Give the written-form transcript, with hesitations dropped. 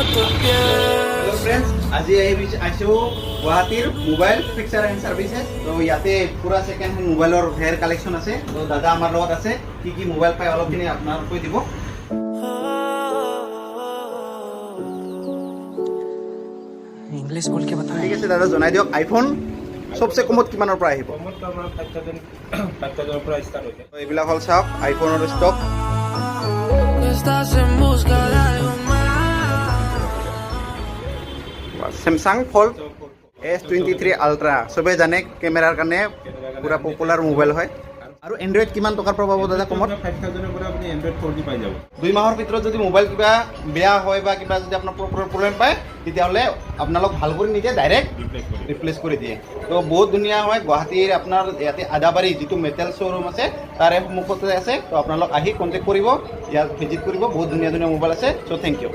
Hello friends, আজি আইছো গুৱাহাটীৰ মোবাইল ফিক্সাৰ এণ্ড সাৰ্ভিসেছ। তো ইয়াতে পুৰা সেকেন্ড হ্যান্ড মোবাইলৰ ভেৰ কালেকশন আছে। তো দাদা আমাৰ লগত আছে, কি মোবাইল পাই অলপখিনি আপোনাক কৈ দিব। इंग्लिश बोल के बता। ঠিক আছে দাদা, জনাই দিয়ক আইফোন সবচে কমত কিমানৰ পৰা আহিব? কমত আমাৰ 5,000 পৰা ষ্টাৰ্ট হৈছে। তো এইবিলাক হ'ল চাওক আইফোনৰ stock. Samsung Fold S23 Ultra সবে জানে কেমেৰাৰ কাৰণে পুৰা পপুলাৰ মোবাইল হয়। আৰু এন্ড্ৰইড কিমান টকাৰ পৰা পাব দাদা কমত? 5,000 পৰা আপুনি এন্ড্ৰইড 4G পাই যাব। 2 মাহৰ ভিতৰত যদি মোবাইল কিবা বেয়া হয় বা কিবা যদি আপোনাৰ প্ৰব্লেম পায় তেতিয়াহ'লে আপোনালোক ভাল কৰি নিদিয়ে, ডাইৰেক্ট ৰিপ্লেচ কৰি দিয়ে। তো বহুত ধুনীয়া হয়। গুৱাহাটীৰ আপোনাৰ ইয়াতে আদাবাৰী যিটো মেটেল শ্ব'ৰুম আছে তাৰে সন্মুখতে আছে। তো আপোনালোক আহি কণ্টেক্ট কৰিব, ইয়াত ভিজিট কৰিব। বহুত ধুনীয়া ধুনীয়া মোবাইল আছে। চ' থেংক ইউ।